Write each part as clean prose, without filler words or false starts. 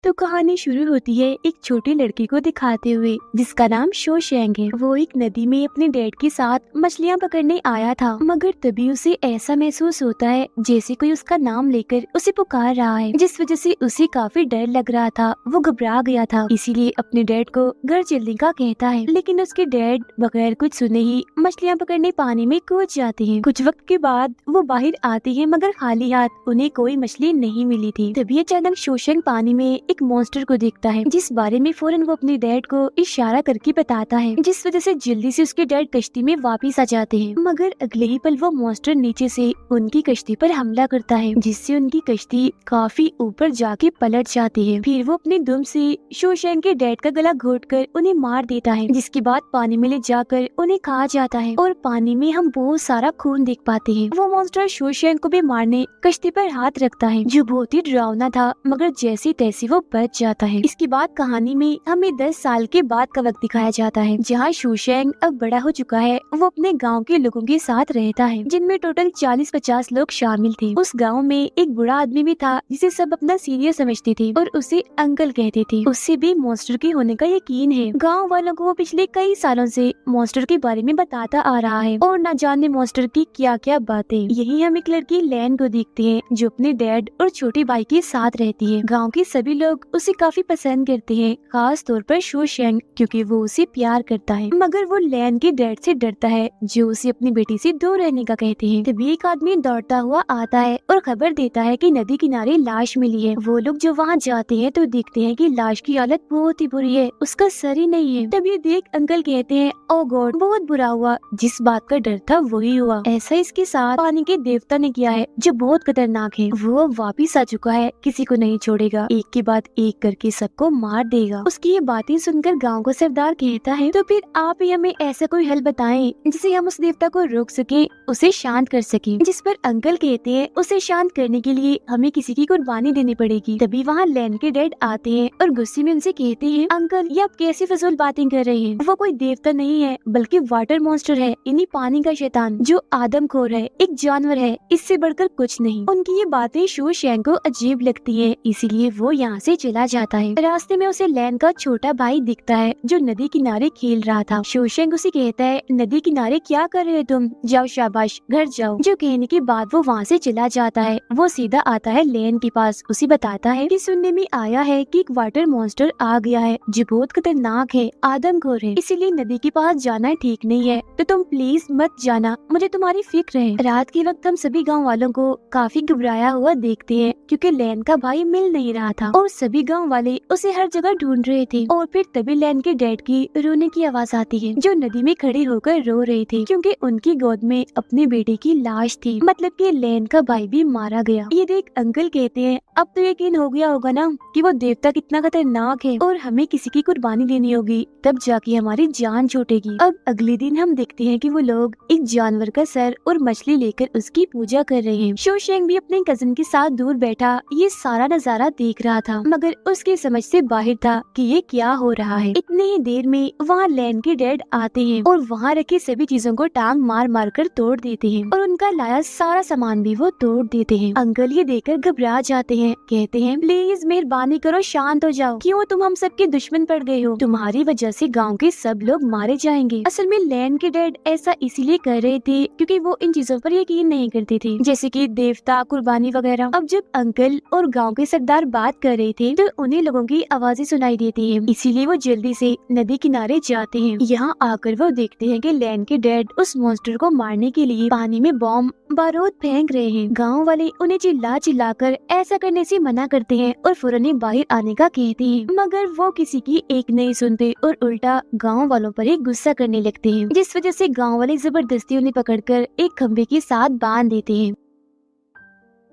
तो कहानी शुरू होती है एक छोटी लड़की को दिखाते हुए जिसका नाम शोशैंग है। वो एक नदी में अपने डैड के साथ मछलियाँ पकड़ने आया था, मगर तभी उसे ऐसा महसूस होता है जैसे कोई उसका नाम लेकर उसे पुकार रहा है, जिस वजह से उसे काफी डर लग रहा था। वो घबरा गया था, इसीलिए अपने डैड को घर चलने का कहता है, लेकिन उसके डैड बगैर कुछ सुने ही मछलियाँ पकड़ने पानी में कूद जाते हैं। कुछ वक्त के बाद वो बाहर आते हैं, मगर खाली हाथ उन्हें कोई मछली नहीं मिली थी। तभी अचानक शोशैंग पानी में एक मॉन्स्टर को देखता है, जिस बारे में फौरन वो अपने डैड को इशारा करके बताता है, जिस वजह से जल्दी से उसके डैड कश्ती में वापस आ जाते हैं। मगर अगले ही पल वो मॉन्स्टर नीचे से उनकी कश्ती पर हमला करता है, जिससे उनकी कश्ती काफी ऊपर जाके पलट जाती है। फिर वो अपने दुम से शोशैंग के डैड का गला घोटकर उन्हें मार देता है, जिसके बाद पानी में ले जाकर उन्हें खा जाता है और पानी में हम बहुत सारा खून देख पाते हैं। वो मॉन्स्टर शोशैंग को भी मारने कश्ती पर हाथ रखता है, जो बहुत ही डरावना था, मगर जैसे तैसे वो बच जाता है। इसके बाद कहानी में हमें 10 साल के बाद का वक्त दिखाया जाता है, जहाँ शोशैंग अब बड़ा हो चुका है। वो अपने गांव के लोगों के साथ रहता है, जिनमें टोटल 40-50 लोग शामिल थे। उस गांव में एक बूढ़ा आदमी भी था, जिसे सब अपना सीनियर समझते थे और उसे अंकल कहते थे। उससे भी मॉन्स्टर के होने का यकीन है। गाँव वालों को वो पिछले कई सालों से मॉन्स्टर के बारे में बताता आ रहा है और न जाने मॉन्स्टर की क्या क्या बातें। यही हम एक लड़की लैन को देखते हैं, जो अपने डैड और छोटे भाई के साथ रहती है। गाँव के सभी लोग उसे काफी पसंद करते हैं, खास तौर पर शोशैंग, क्योंकि वो उसे प्यार करता है। मगर वो लैन के डैड से डरता है, जो उसे अपनी बेटी से दूर रहने का कहते हैं। तभी एक आदमी दौड़ता हुआ आता है और खबर देता है कि नदी किनारे लाश मिली है। वो लोग जो वहाँ जाते हैं तो देखते हैं कि लाश की हालत बहुत ही बुरी है, उसका सर ही नहीं है। तभी देख अंकल कहते हैं, ओ गॉड, बहुत बुरा हुआ, जिस बात का डर था वही हुआ। ऐसा इसके साथ पानी के देवता ने किया है, जो बहुत खतरनाक है। वो वापिस आ चुका है, किसी को नहीं छोड़ेगा, एक के बाद एक करके सबको मार देगा। उसकी ये बातें सुनकर गांव का सरदार कहता है, तो फिर आप ही हमें ऐसा कोई हल बताएं जिससे हम उस देवता को रोक सके, उसे शांत कर सके। जिस पर अंकल कहते हैं, उसे शांत करने के लिए हमें किसी की कुर्बानी देनी पड़ेगी। तभी वहाँ लैन के डैड आते हैं और गुस्से में उनसे कहते हैं, अंकल ये आप कैसी फजूल बातें कर रहे हैं। वो कोई देवता नहीं है, बल्कि वाटर मॉन्स्टर है, इन्हीं पानी का शैतान, जो आदमखोर है, एक जानवर है, इससे बढ़कर कुछ नहीं। उनकी ये बातें शोशैंग को अजीब लगती है, इसीलिए वो यहाँ से चला जाता है। रास्ते में उसे लैन का छोटा भाई दिखता है, जो नदी किनारे खेल रहा था। शोशैंग उसे कहता है, नदी किनारे क्या कर रहे हो तुम, जाओ शाबाश, घर जाओ। जो कहने के बाद वो वहाँ से चला जाता है। वो सीधा आता है लैन के पास, उसे बताता है कि सुनने में आया है कि एक वाटर मॉन्स्टर आ गया है, जो बहुत खतरनाक है, आदमखोर है, इसीलिए नदी के पास जाना ठीक नहीं है, तो तुम प्लीज मत जाना, मुझे तुम्हारी फिक्र है। रात के वक्त हम सभी गाँव वालों को काफी घबराया हुआ देखते हैं, क्योंकि लैन का भाई मिल नहीं रहा था और सभी गाँव वाले उसे हर जगह ढूंढ रहे थे। और फिर तभी लैन के डैड की रोने की आवाज आती है, जो नदी में खड़े होकर रो रहे थे, क्योंकि उनकी गोद में अपने बेटे की लाश थी, मतलब कि लैन का भाई भी मारा गया। ये देख अंकल कहते हैं, अब तो यकीन हो गया होगा ना कि वो देवता कितना खतरनाक है और हमें किसी की कुर्बानी देनी होगी, तब जाके हमारी जान छूटेगी। अब अगले दिन हम देखते हैं कि वो लोग एक जानवर का सर और मछली लेकर उसकी पूजा कर रहे हैं। शोशैंग भी अपने कजिन के साथ दूर बैठा ये सारा नजारा देख रहा था, मगर उसकी समझ से बाहर था कि ये क्या हो रहा है। इतने ही देर में वहाँ लैन के डैड आते हैं और वहाँ रखी सभी चीजों को टांग मार मार कर तोड़ देते हैं और उनका लाया सारा सामान भी वो तोड़ देते हैं। अंकल ये देखकर घबरा जाते हैं, कहते हैं, प्लीज मेहरबानी करो, शांत हो जाओ, क्यों तुम हम सबके दुश्मन पड़ गए हो, तुम्हारी वजह से गाँव के सब लोग मारे जाएंगे। असल में लैन के डैड ऐसा इसीलिए कर रहे थे क्योंकि वो इन चीजों पर यकीन नहीं करते थे, जैसे कि देवता, कुर्बानी वगैरह। अब जब अंकल और गाँव के सरदार बात कर रहे थे तो उन्हें लोगों की आवाजें सुनाई देती है, इसीलिए वो जल्दी से नदी किनारे जाते हैं। यहाँ आकर वो देखते हैं कि लैन के डैड उस मॉन्स्टर को मारने के लिए पानी में बॉम्ब बारूद फेंक रहे हैं। गांव वाले उन्हें चिल्ला चिल्लाकर ऐसा करने से मना करते हैं और फौरन बाहर आने का कहते हैं, मगर वो किसी की एक नहीं सुनते और उल्टा गांव वालों पर ही गुस्सा करने लगते हैं, जिस वजह से गांव वाले जबरदस्ती उन्हें पकड़कर एक खंबे के साथ बांध देते हैं।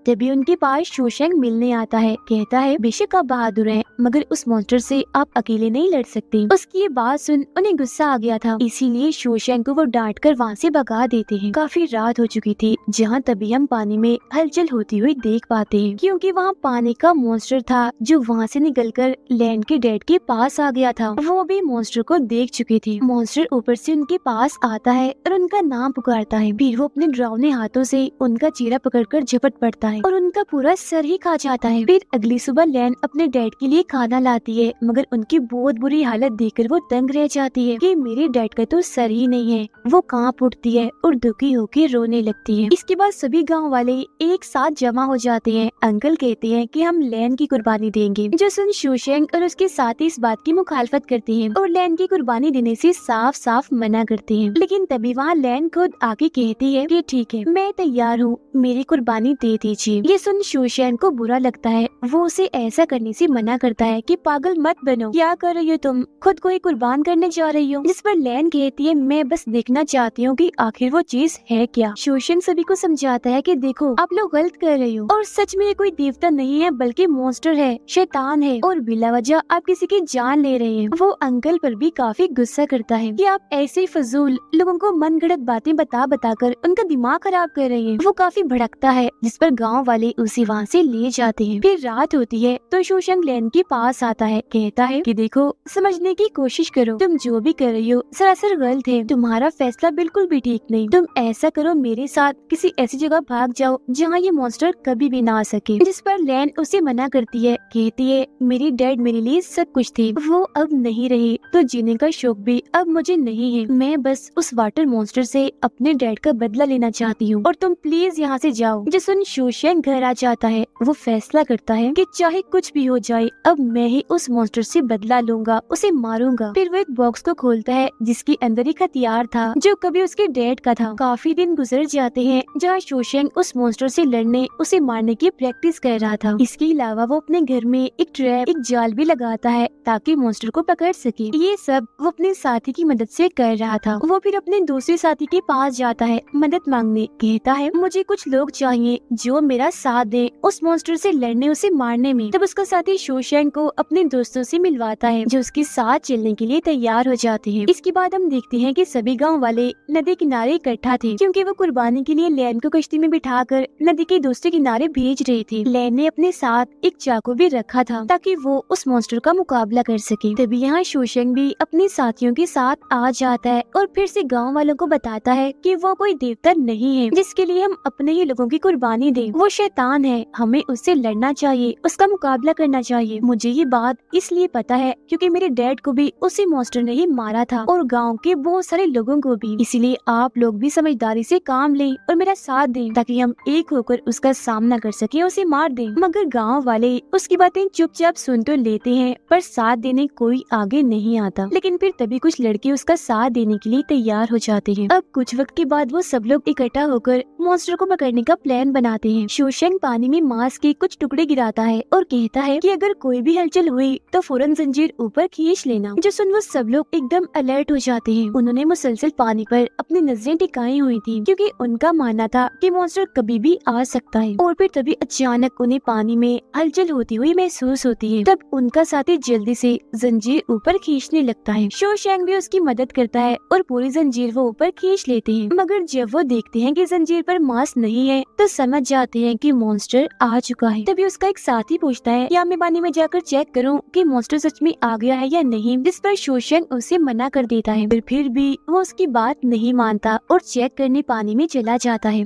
तभी उनके पास शोशैंग मिलने आता है, कहता है, बेशक आप बहादुर हैं, मगर उस मॉन्स्टर से आप अकेले नहीं लड़ सकते। उसकी ये बात सुन उन्हें गुस्सा आ गया था, इसीलिए शोशैंग को वो डांट कर वहाँ से भगा देते हैं। काफी रात हो चुकी थी, जहाँ तभी हम पानी में हलचल होती हुई देख पाते हैं, क्योंकि वहाँ पानी का मॉन्स्टर था, जो वहाँ से निकलकर लैन के डैड के पास आ गया था। वो भी मॉन्स्टर को देख चुके थे। मॉन्स्टर ऊपर से उनके पास आता है और उनका नाम पुकारता है। फिर वो अपने डरावने हाथों से उनका चेहरा पकड़कर झपट पड़ता है। है और उनका पूरा सर ही खा जाता है। फिर अगली सुबह लैन अपने डैड के लिए खाना लाती है, मगर उनकी बहुत बुरी हालत देखकर वो तंग रह जाती है कि मेरे डैड का तो सर ही नहीं है। वो कांप उठती है और दुखी होकर रोने लगती है। इसके बाद सभी गांव वाले एक साथ जमा हो जाते हैं। अंकल कहते हैं कि हम लैन की कुर्बानी देंगे, जो सुन शोशेंग और उसके साथी इस बात की मुखालफत करते हैं और लैन की कुर्बानी देने से साफ साफ मना करते हैं। लेकिन तभी वहाँ लैन खुद आके कहती है कि ठीक है, मैं तैयार हूँ, मेरी कुर्बानी दे दीजिए। ये सुन शोशेंग को बुरा लगता है। वो उसे ऐसा करने से मना करता है कि पागल मत बनो, क्या कर रही हो तुम, खुद को ही कुर्बान करने जा रही हो। जिस पर लैन कहती है मैं बस देखना चाहती हूँ कि आखिर वो चीज है क्या। शोशेंग सभी को समझाता है कि देखो आप लोग गलत कर रहे हो और सच में ये कोई देवता नहीं है बल्कि मॉन्स्टर है, शैतान है और बिला वजह आप किसी की जान ले रहे हैं। वो अंकल पर भी काफी गुस्सा करता है कि आप ऐसे ही फजूल लोगों को मनगढ़ंत बातें बता कर उनका दिमाग खराब कर रहे हैं। वो काफी भड़कता है, जिस पर गांव वाले उसे वहाँ से ले जाते हैं। फिर रात होती है तो शोशेंग लैन के पास आता है, कहता है कि देखो समझने की कोशिश करो, तुम जो भी कर रही हो सरासर गलत है, तुम्हारा फैसला बिल्कुल भी ठीक नहीं। तुम ऐसा करो, मेरे साथ किसी ऐसी जगह भाग जाओ जहाँ ये मॉन्स्टर कभी भी ना आ सके। जिस पर लैन उसे मना करती है, कहती है मेरी डैड मेरे लिए सब कुछ थे, वो अब नहीं रहे तो जीने का शौक भी अब मुझे नहीं है। मैं बस उस वाटर मॉन्स्टर से अपने डैड का बदला लेना चाहती हूँ और तुम प्लीज यहाँ से जाओ। जिसुन शोशेंग घर आ जाता है। वो फैसला करता है कि चाहे कुछ भी हो जाए अब मैं ही उस मॉन्स्टर से बदला लूंगा, उसे मारूंगा। फिर वो एक बॉक्स को खोलता है जिसके अंदर एक हथियार था जो कभी उसके डैड का था। काफी दिन गुजर जाते हैं जहाँ शोशेंग उस मॉन्स्टर से लड़ने, उसे मारने की प्रैक्टिस कर रहा था। इसके अलावा वो अपने घर में एक ट्रैप, एक जाल भी लगाता है ताकि मॉन्स्टर को पकड़ सके। ये सब वो अपने साथी की मदद से कर रहा था। वो फिर अपने दूसरे साथी के पास जाता है मदद मांगने, कहता है मुझे कुछ लोग चाहिए जो मेरा साथ दे उस मॉन्स्टर से लड़ने, उसे मारने में। तब उसका साथी शोशेंग को अपने दोस्तों से मिलवाता है जो उसके साथ चलने के लिए तैयार हो जाते हैं। इसके बाद हम देखते हैं कि सभी गांव वाले नदी किनारे इकट्ठा थे क्योंकि वो कुर्बानी के लिए लैन को कश्ती में बिठाकर नदी के दूसरे किनारे भेज रहे थे। लैन ने अपने साथ एक चाकू भी रखा था ताकि वो उस मॉन्स्टर का मुकाबला कर सके। तभी यहाँ शोशेंग भी अपने साथियों के साथ आ जाता है और फिर से गांव वालों को बताता है कि वो कोई देवता नहीं है जिसके लिए हम अपने ही लोगों की कुर्बानी दें। वो शैतान है, हमें उससे लड़ना चाहिए, उसका मुकाबला करना चाहिए। मुझे ये बात इसलिए पता है क्योंकि मेरे डैड को भी उसी मॉन्स्टर ने ही मारा था और गांव के बहुत सारे लोगों को भी। इसीलिए आप लोग भी समझदारी से काम लें और मेरा साथ दें ताकि हम एक होकर उसका सामना कर सके, उसे मार दें। मगर गांव वाले उसकी बातें चुपचाप सुन तो लेते हैं पर साथ देने कोई आगे नहीं आता। लेकिन फिर तभी कुछ लड़के उसका साथ देने के लिए तैयार हो जाते हैं। अब कुछ वक्त के बाद वो सब लोग इकट्ठा होकर मॉन्स्टर को पकड़ने का प्लान बनाते हैं। शोशेंग पानी में मांस के कुछ टुकड़े गिराता है और कहता है कि अगर कोई भी हलचल हुई तो फौरन जंजीर ऊपर खींच लेना। जो सुन वो सब लोग एकदम अलर्ट हो जाते हैं। उन्होंने मुसलसल पानी पर अपनी नजरें टिकाई हुई थी क्योंकि उनका मानना था कि मॉन्स्टर कभी भी आ सकता है। और फिर तभी अचानक उन्हें पानी में हलचल होती हुई महसूस होती है। तब उनका साथी जल्दी से जंजीर ऊपर खींचने लगता है। शोशेंग भी उसकी मदद करता है और पूरी जंजीर वो ऊपर खींच लेते हैं। मगर जब वो देखते हैं कि जंजीर पर मांस नहीं है तो समझ जाते हैं कि मॉन्स्टर आ चुका है। तभी उसका एक साथी पूछता है क्या मैं पानी में जाकर चेक करूं कि मॉन्स्टर सच में आ गया है या नहीं, जिस पर शोशेंग उसे मना कर देता है। फिर भी वो उसकी बात नहीं मानता और चेक करने पानी में चला जाता है।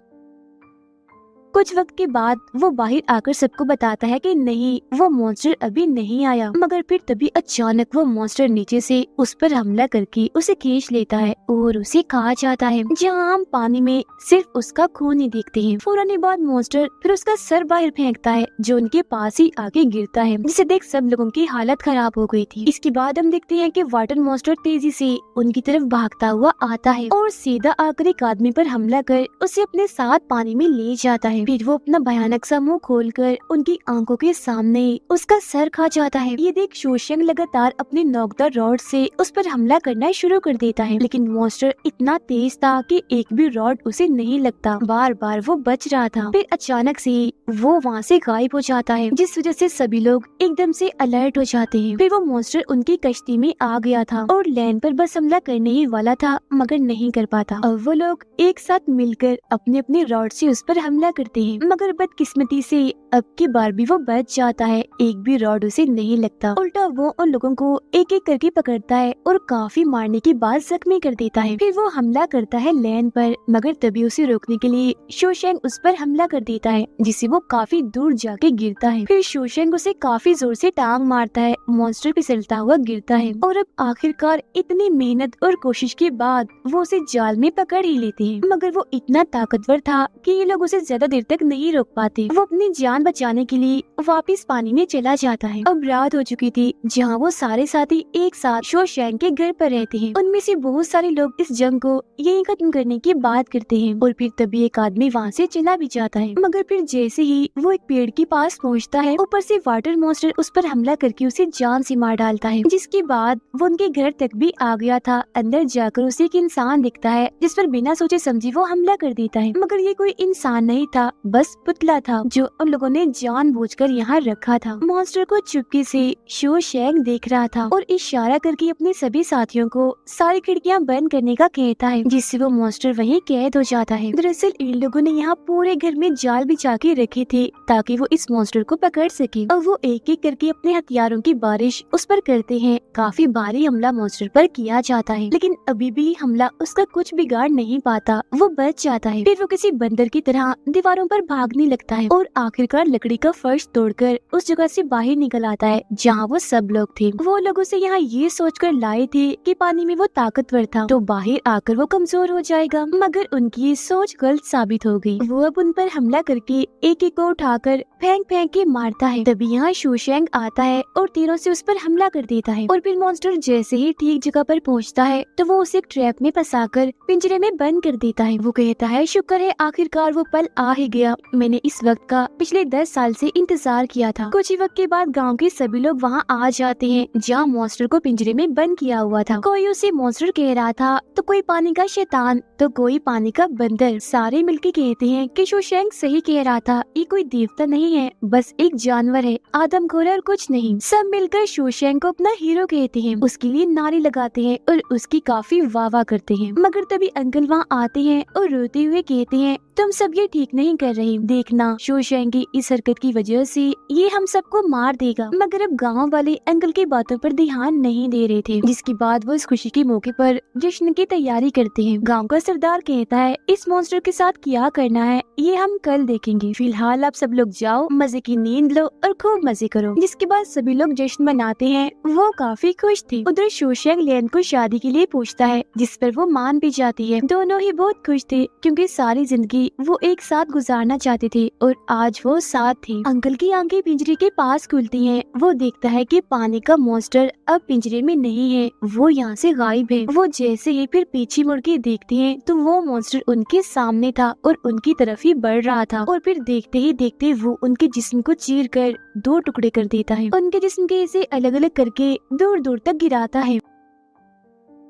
कुछ वक्त के बाद वो बाहर आकर सबको बताता है कि नहीं, वो मॉन्स्टर अभी नहीं आया। मगर फिर तभी अचानक वो मॉन्स्टर नीचे से उस पर हमला करके उसे खींच लेता है और उसे खा जाता है। जहाँ हम पानी में सिर्फ उसका खून ही देखते हैं। फौरन बाद मॉन्स्टर फिर उसका सर बाहर फेंकता है जो उनके पास ही आके गिरता है, जिसे देख सब लोगों की हालत खराब हो गई थी। इसके बाद हम देखते हैं कि वाटर मॉन्स्टर तेजी से उनकी तरफ भागता हुआ आता है और सीधा आकर एक आदमी पर हमला कर उसे अपने साथ पानी में ले जाता है। फिर वो अपना भयानक सा मुंह खोलकर उनकी आंखों के सामने उसका सर खा जाता है। ये देख शोशेंग लगातार अपने नोकदार रॉड से उस पर हमला करना शुरू कर देता है, लेकिन मॉन्स्टर इतना तेज था कि एक भी रॉड उसे नहीं लगता। बार बार वो बच रहा था। फिर अचानक से वो वहाँ से गायब हो जाता है, जिस वजह से सभी लोग एकदम से अलर्ट हो जाते हैं। फिर वो मॉन्स्टर उनकी कश्ती में आ गया था और लैन पर बस हमला करने ही वाला था मगर नहीं कर पाता। अब वो लोग एक साथ मिलकर अपने अपने रॉड से उस पर हमला करते करते हैं, मगर बदकिस्मती से अब की बार भी वो बच जाता है। एक भी रॉड उसे नहीं लगता, उल्टा वो उन लोगों को एक एक करके पकड़ता है और काफी मारने के बाद जख्मी कर देता है। फिर वो हमला करता है लैन पर, मगर तभी उसे रोकने के लिए शोशैंग उस पर हमला कर देता है, जिससे वो काफी दूर जाके गिरता है। फिर शोशैंग उसे काफी जोर से टांग मारता है, मॉन्स्टर फिसलता हुआ गिरता है और अब आखिरकार इतनी मेहनत और कोशिश के बाद वो उसे जाल में पकड़ ही लेते हैं। मगर वो इतना ताकतवर था कि ये लोग उसे ज्यादा देर तक नहीं रोक पाते। वो अपनी जान बचाने के लिए वापस पानी में चला जाता है। अब रात हो चुकी थी, जहाँ वो सारे साथी एक साथ शोशैंग के घर पर रहते हैं। उनमें से बहुत सारे लोग इस जंग को यही खत्म करने की बात करते हैं और फिर तभी एक आदमी वहाँ से चला भी जाता है। मगर फिर जैसे ही वो एक पेड़ के पास पहुँचता है, ऊपर से वाटर मॉन्स्टर उस पर हमला करके उसे जान से मार डालता है। जिसके बाद वो उनके घर तक भी आ गया था। अंदर जाकर उसे एक इंसान दिखता है, जिस पर बिना सोचे समझे वो हमला कर देता है। मगर ये कोई इंसान नहीं था, बस पुतला था जो उन लोगों ने जानबूझकर यहाँ रखा था। मॉन्स्टर को चुपके से शोशैंग देख रहा था और इशारा करके अपने सभी साथियों को सारी खिड़कियाँ बंद करने का कहता है, जिससे वो मॉन्स्टर वहीं कैद हो जाता है। दरअसल इन लोगों ने यहाँ पूरे घर में जाल बिछा के रखे थे ताकि वो इस मॉन्स्टर को पकड़ सके। और वो एक एक करके अपने हथियारों की बारिश उस पर करते हैं। काफी भारी हमला मॉन्स्टर पर किया जाता है, लेकिन अभी भी हमला उसका कुछ बिगाड़ नहीं पाता। वो बच जाता है। फिर वो किसी बंदर की तरह दीवारों पर भागने लगता है और आखिरकार लकड़ी का फर्श तोड़कर उस जगह से बाहर निकल आता है जहाँ वो सब लोग थे। वो लोग उसे यहाँ ये सोचकर लाए थे कि पानी में वो ताकतवर था तो बाहर आकर वो कमजोर हो जाएगा, मगर उनकी ये सोच गलत साबित हो गई। वो अब उन पर हमला करके एक एक को उठाकर फेंक फेंक के मारता है। तभी यहाँ शोशैंग आता है और तीरों से उस पर हमला कर देता है। और फिर मॉन्स्टर जैसे ही ठीक जगह पर पहुँचता है तो वो उसे एक ट्रैप में फंसाकर पिंजरे में बंद कर देता है। वो कहता है, शुक्र है आखिरकार वो पल आ ही गया। मैंने इस वक्त का पिछले 10 साल से इंतजार किया था। कुछ ही वक्त के बाद गांव के सभी लोग वहां आ जाते हैं जहां मॉन्स्टर को पिंजरे में बंद किया हुआ था। कोई उसे मॉन्स्टर कह रहा था तो कोई पानी का शैतान तो कोई पानी का बंदर। सारे मिलके कहते हैं कि शोशैंग सही कह रहा था, ये कोई देवता नहीं है, बस एक जानवर है, आदमखोर और कुछ नहीं। सब मिलकर शोशैंग को अपना हीरो कहते हैं, उसके लिए नारे लगाते हैं और उसकी काफी वाह करते हैं। मगर तभी अंकल वहाँ आते हैं और रोते हुए कहते हैं, तुम सब ये ठीक नहीं कर रही, देखना शोशैंग की इस हरकत की वजह से ये हम सबको मार देगा। मगर अब गांव वाले अंकल की बातों पर ध्यान नहीं दे रहे थे, जिसके बाद वो इस खुशी के मौके पर जश्न की तैयारी करते हैं। गांव का सरदार कहता है, इस मॉन्स्टर के साथ क्या करना है ये हम कल देखेंगे, फिलहाल आप सब लोग जाओ, मजे की नींद लो और खूब मजे करो। जिसके बाद सभी लोग जश्न मनाते हैं। वो काफी खुश थे। उधर शोशैंग लैन को शादी के लिए पूछता है, जिस पर वो मान भी जाती है। दोनों ही बहुत खुश थे क्योंकि सारी जिंदगी वो एक साथ गुजारना चाहते थे और आज वो साथ थे। अंकल की आंखें पिंजरे के पास खुलती हैं। वो देखता है कि पानी का मॉन्स्टर अब पिंजरे में नहीं है, वो यहाँ से गायब है। वो जैसे ही फिर पीछे मुड़ के देखते हैं तो वो मॉन्स्टर उनके सामने था और उनकी तरफ ही बढ़ रहा था। और फिर देखते ही देखते वो उनके जिस्म को चीर कर 2 टुकड़े कर देता है। उनके जिस्म के इसे अलग अलग करके दूर दूर तक गिराता है।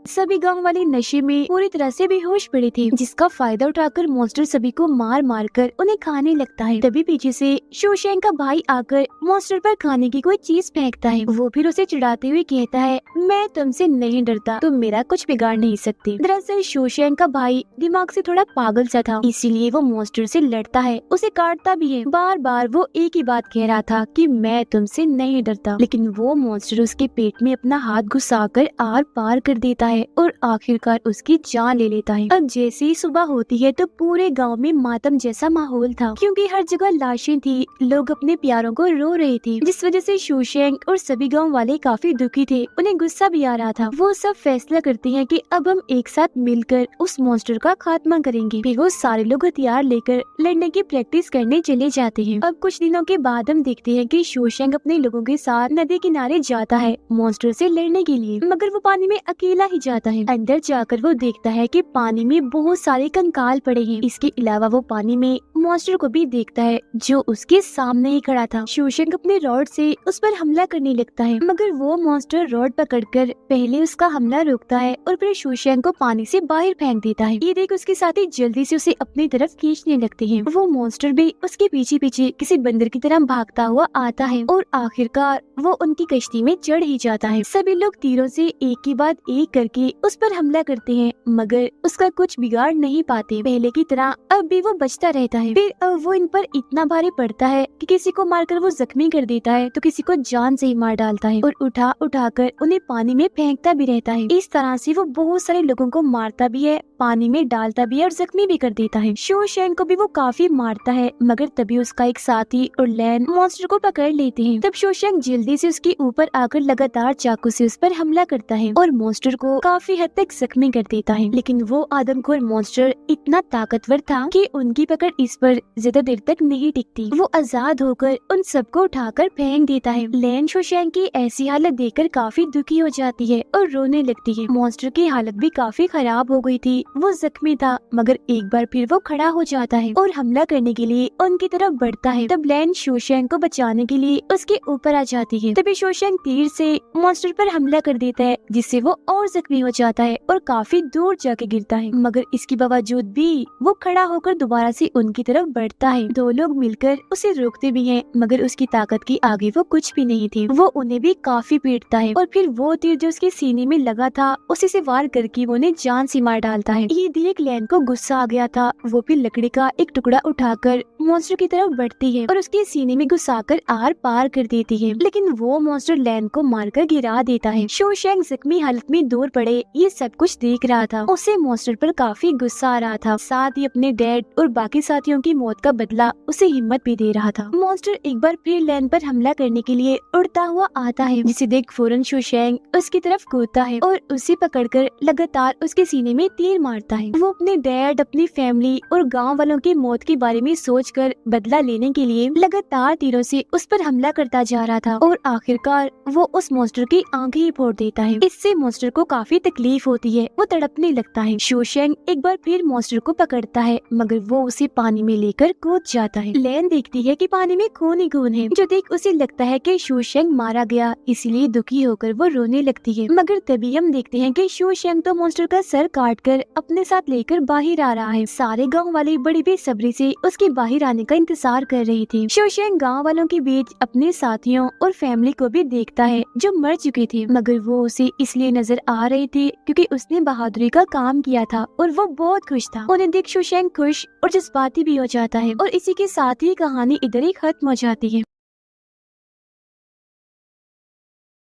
सभी गांव वाले नशे में पूरी तरह से बेहोश पड़े थे, जिसका फायदा उठाकर मॉन्स्टर सभी को मार मार कर उन्हें खाने लगता है। तभी पीछे से शोशैंग का भाई आकर मॉन्स्टर पर खाने की कोई चीज फेंकता है। वो फिर उसे चिढ़ाते हुए कहता है, मैं तुमसे नहीं डरता, तुम मेरा कुछ बिगाड़ नहीं सकते। दरअसल शोशैंग का भाई दिमाग से थोड़ा पागल सा था, इसीलिए वो मॉन्स्टर से लड़ता है, उसे काटता भी है। बार बार वो एक ही बात कह रहा था कि मैं तुमसे नहीं डरता, लेकिन वो मॉन्स्टर उसके पेट में अपना हाथ घुसाकर आर पार कर देता है और आखिरकार उसकी जान ले लेता है। अब जैसे ही सुबह होती है तो पूरे गांव में मातम जैसा माहौल था, क्योंकि हर जगह लाशें थी, लोग अपने प्यारों को रो रहे थे, जिस वजह से शोशैंग और सभी गांव वाले काफी दुखी थे। उन्हें गुस्सा भी आ रहा था। वो सब फैसला करते हैं कि अब हम एक साथ मिलकर उस मॉन्स्टर का खात्मा करेंगे। फिर वो सारे लोग हथियार लेकर लड़ने की प्रैक्टिस करने चले जाते हैं। अब कुछ दिनों के बाद हम देखते हैं कि शोशैंग अपने लोगों के साथ नदी किनारे जाता है मॉन्स्टर से लड़ने के लिए, मगर वो पानी में अकेला ही जाता है। अंदर जाकर वो देखता है कि पानी में बहुत सारे कंकाल पड़े हैं। इसके अलावा वो पानी में मॉन्स्टर को भी देखता है जो उसके सामने ही खड़ा था। शोशैंग अपने रॉड से उस पर हमला करने लगता है, मगर वो मॉन्स्टर रॉड पकड़कर पहले उसका हमला रोकता है और फिर शोशैंग को पानी से बाहर फेंक देता है। ये देख उसके साथी जल्दी से उसे अपनी तरफ खींचने लगते हैं। वो मॉन्स्टर भी उसके पीछे पीछे किसी बंदर की तरह भागता हुआ आता है और आखिरकार वो उनकी कश्ती में चढ़ ही जाता है। सभी लोग तीरों से एक के बाद एक करके उस पर हमला करते हैं, मगर उसका कुछ बिगाड़ नहीं पाते। पहले की तरह अब भी वो बचता रहता है। है। फिर वो इन पर इतना भारी पड़ता है कि किसी को मारकर वो जख्मी कर देता है तो किसी को जान से ही मार डालता है और उठा उठा कर उन्हें पानी में फेंकता भी रहता है। इस तरह से वो बहुत सारे लोगों को मारता भी है, पानी में डालता भी है और जख्मी भी कर देता है। शोशैंग को भी वो काफी मारता है, मगर तभी उसका एक साथी और लैन मॉन्स्टर को पकड़ लेते हैं। तब शोशैंग जल्दी से उसके ऊपर आकर लगातार चाकू से उस पर हमला करता है और मॉन्स्टर को काफी हद तक जख्मी कर देता है। लेकिन वो आदमखोर मॉन्स्टर इतना ताकतवर था कि उनकी पकड़ इस पर ज्यादा देर तक नहीं टिकती। वो आजाद होकर उन सबको उठाकर फेंक देता है। लैन शोशैंग की ऐसी हालत देखकर काफी दुखी हो जाती है और रोने लगती है। मॉन्स्टर की हालत भी काफी खराब हो गई थी, वो जख्मी था, मगर एक बार फिर वो खड़ा हो जाता है और हमला करने के लिए उनकी तरफ बढ़ता है। तब लैन शोशैंग को बचाने के लिए उसके ऊपर आ जाती है। तभी शोशैंग तीर से मॉन्स्टर पर हमला कर देता है, जिससे वो और जख्मी हो जाता है और काफी दूर जाके गिरता है। मगर इसके बावजूद भी वो खड़ा होकर दोबारा से उनकी तरफ बढ़ता है। दो लोग मिलकर उसे रोकते भी हैं, मगर उसकी ताकत के आगे वो कुछ भी नहीं थे। वो उन्हें भी काफी पीटता है और फिर वो तीर जो उसके सीने में लगा था उसी से वार करके वो उन्हें जान से मार डालता है। ये देख लैन को गुस्सा आ गया था। वो फिर लकड़ी का एक टुकड़ा उठाकर मॉन्स्टर की तरफ बढ़ती है और उसके सीने में घुसाकर आर पार कर देती है, लेकिन वो मॉन्स्टर लैन को मारकर गिरा देता है। शोशैंग जख्मी हालत में दूर पड़े ये सब कुछ देख रहा था। उसे मॉन्स्टर पर काफी गुस्सा आ रहा था, साथ ही अपने डैड और बाकी साथियों की मौत का बदला उसे हिम्मत भी दे रहा था। मॉन्स्टर एक बार फिर लैन पर हमला करने के लिए उड़ता हुआ आता है, जिसे देख फौरन शोशैंग उसकी तरफ कूदता है और उसे पकड़कर लगातार उसके सीने में तीर मारता है। वो अपने डैड, अपनी फैमिली और गांव वालों की मौत के बारे में सोचकर बदला लेने के लिए लगातार तीरों से उस पर हमला करता जा रहा था और आखिरकार वो उस मॉन्स्टर की आंखें ही फोड़ देता है। इससे मॉन्स्टर को काफी तकलीफ होती है, वो तड़पने लगता है। शोशैंग एक बार फिर मॉन्स्टर को पकड़ता है, मगर वो उसे पानी में लेकर कूद जाता है। लैन देखती है कि पानी में खून ही खून है, जो देख उसे लगता है कि शोशैंग मारा गया, इसलिए दुखी होकर वो रोने लगती है। मगर तभी हम देखते हैं कि शोशैंग तो मॉन्स्टर का सर काटकर अपने साथ लेकर बाहर आ रहा है। सारे गांव वाले बड़ी बेसब्री से उसके बाहर आने का इंतजार कर रही थी। शोशैंग गांव वालों के बीच अपने साथियों और फैमिली को भी देखता है जो मर चुके थे, मगर वो उसे इसलिए नजर आ रहे थे क्योंकि उसने बहादुरी का काम किया था और वो बहुत खुश था। उन्हें देख शोशैंग खुश और जज्बाती भी हो जाता है और इसी के साथ ही कहानी इधर ही खत्म हो जाती है।